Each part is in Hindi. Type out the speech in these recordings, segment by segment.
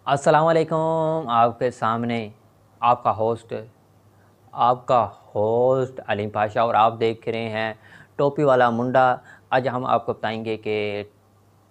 अस्सलाम वालेकुम। आपके सामने आपका होस्ट आपका होस्ट अलीम पाशा और आप देख रहे हैं टोपी वाला मुंडा। आज हम आपको बताएंगे कि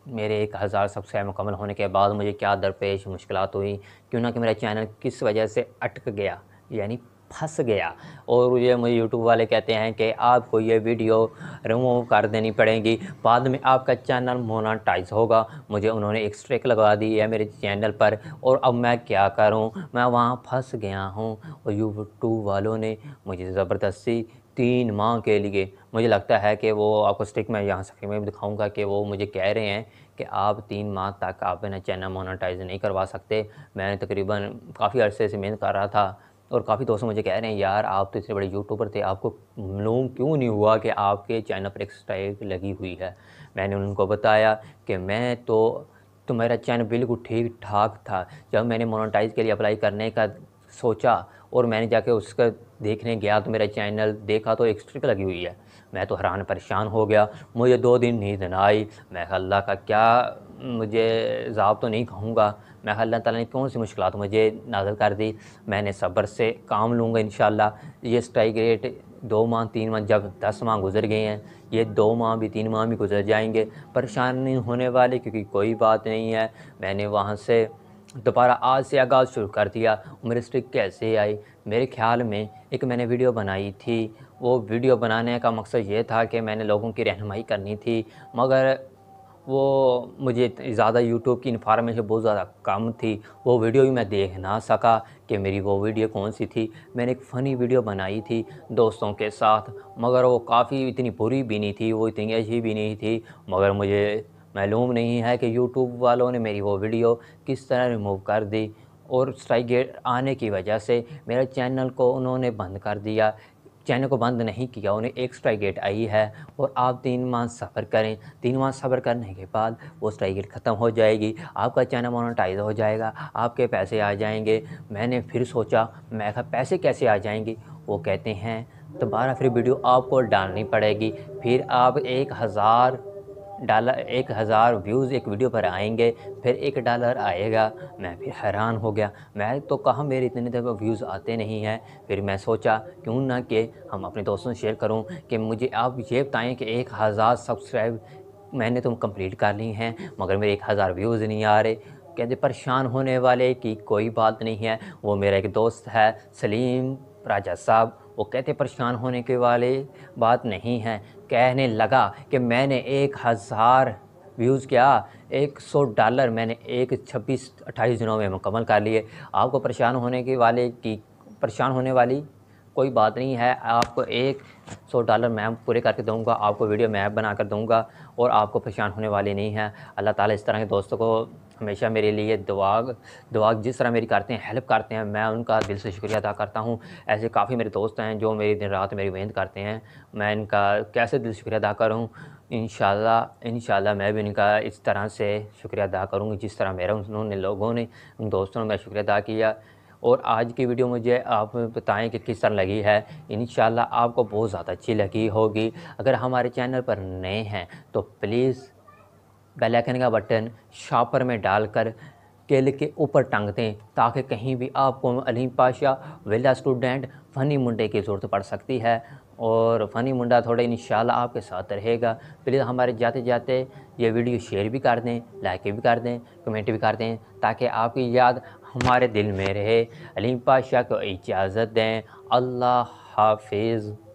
मेरे 1000 सब्सक्राइब मुकम्मल होने के बाद मुझे क्या दरपेश मुश्किलात हुई, क्यों ना कि मेरा चैनल किस वजह से अटक गया, यानी फंस गया। और ये मुझे यूट्यूब वाले कहते हैं कि आपको ये वीडियो रिमूव कर देनी पड़ेगी, बाद में आपका चैनल मोनेटाइज होगा। मुझे उन्होंने एक स्ट्रिक लगा दी है मेरे चैनल पर, और अब मैं क्या करूं, मैं वहां फंस गया हूं। और यूट्यूब वालों ने मुझे ज़बरदस्ती 3 माह के लिए, मुझे लगता है कि वो आपको स्टिक में यहाँ स्क्रीन में भी दिखाऊंगा कि वो मुझे कह रहे हैं कि आप 3 माह तक आप अपना चैनल मोनेटाइज नहीं करवा सकते। मैंने तकरीबन काफ़ी अरसे से मेहनत कर रहा था, और काफ़ी दोस्त मुझे कह रहे हैं यार आप तो इतने बड़े यूट्यूबर थे, आपको मालूम क्यों नहीं हुआ कि आपके चैनल पर एक स्ट्राइक लगी हुई है। मैंने उनको बताया कि मैं तो मेरा चैनल बिल्कुल ठीक ठाक था। जब मैंने मोनेटाइज के लिए अप्लाई करने का सोचा और मैंने जाके उसका देखने गया तो मेरा चैनल देखा तो एक स्ट्रिक लगी हुई है। मैं तो हैरान परेशान हो गया। मुझे 2 दिन नींद ना आई। मैं अल्लाह का क्या, मुझे ज़ाब तो नहीं कहूँगा, मैं अल्लाह ताला ने कौन सी मुश्किलात मुझे नाज़िल कर दी। मैंने सब्र से काम लूँगा इंशाअल्लाह। ये स्ट्राइक रेट 2 माह 3 माह, जब 10 माह गुजर गए हैं, ये 2 माह भी 3 माह भी गुजर जाएंगे, परेशान नहीं होने वाले, क्योंकि कोई बात नहीं है। मैंने वहाँ से दोबारा आज से आगाज़ शुरू कर दिया। मेरी स्ट्रिक कैसे आई, मेरे ख़्याल में एक मैंने वीडियो बनाई थी। वो वीडियो बनाने का मकसद ये था कि मैंने लोगों की रहनुमाई करनी थी, मगर वो मुझे ज़्यादा यूट्यूब की इन्फॉर्मेशन बहुत ज़्यादा कम थी। वो वीडियो भी मैं देख ना सका कि मेरी वो वीडियो कौन सी थी। मैंने एक फ़नी वीडियो बनाई थी दोस्तों के साथ, मगर वो काफ़ी इतनी बुरी भी नहीं थी, वो इतनी अच्छी भी नहीं थी। मगर मुझे मालूम नहीं है कि यूट्यूब वालों ने मेरी वो वीडियो किस तरह रिमूव कर दी, और स्ट्राइक गेट आने की वजह से मेरे चैनल को उन्होंने बंद कर दिया। चैनल को बंद नहीं किया, उन्हें एक स्ट्राइक गेट आई है। और आप 3 माह सब्र करें, 3 माह सब्र करने के बाद वो स्ट्राइक गेट ख़त्म हो जाएगी, आपका चैनल मोनेटाइज हो जाएगा, आपके पैसे आ जाएंगे। मैंने फिर सोचा, मैं कहा पैसे कैसे आ जाएंगे। वो कहते हैं दोबारा फिर वीडियो आपको डालनी पड़ेगी, फिर आप 1000 व्यूज़ एक वीडियो पर आएंगे, फिर $1 आएगा। मैं फिर हैरान हो गया। मैं तो कहा मेरे इतने तक व्यूज़ आते नहीं हैं। फिर मैं सोचा क्यों ना कि हम अपने दोस्तों से शेयर करूं कि मुझे आप ये बताएं कि 1000 सब्सक्राइब मैंने तो कंप्लीट कर ली हैं, मगर मेरे 1000 व्यूज़ नहीं आ रहे। कहते परेशान होने वाले की कोई बात नहीं है। वो मेरा एक दोस्त है सलीम राजा साहब, वो कहते परेशान होने के वाले बात नहीं है। कहने लगा कि मैंने 1000 व्यूज़ क्या, $100 मैंने एक 26-28 दिनों में मुकम्मल कर लिए। आपको परेशान होने वाली कोई बात नहीं है। आपको $100 मैं पूरे करके दूंगा, आपको वीडियो मैं बना कर दूंगा, और आपको परेशान होने वाली नहीं है। अल्लाह ताला इस तरह के दोस्तों को हमेशा मेरे लिए दुआ जिस तरह मेरी करते हैं, हेल्प करते हैं, मैं उनका दिल से शुक्रिया अदा करता हूँ। ऐसे काफ़ी मेरे दोस्त हैं जो मेरी दिन रात मेरी मेहनत करते हैं, मैं इनका कैसे दिल से शुक्रिया अदा करूँ। इंशाल्लाह मैं भी इनका इस तरह से शुक्रिया अदा करूँगी जिस तरह मेरा उन्होंने लोगों ने, उन दोस्तों ने मेरा शुक्रिया अदा किया। और आज की वीडियो मुझे आप बताएं कि किस तरह लगी है। इंशाल्लाह आपको बहुत ज़्यादा अच्छी लगी होगी। अगर हमारे चैनल पर नए हैं तो प्लीज़ बेल आइकन का बटन शॉपर में डालकर केले के ऊपर टांग दें, ताकि कहीं भी आपको Aleem Pasha villa student funny मुंडे की ज़रूरत पड़ सकती है, और फ़नी मुंडा थोड़ा इंशाल्लाह आपके साथ रहेगा। प्लीज़ हमारे जाते जाते ये वीडियो शेयर भी कर दें, लाइक भी कर दें, कमेंट भी कर दें, ताकि आपकी याद हमारे दिल में रहे। अलीम पाशा को इजाज़त दें। अल्लाह हाफिज़।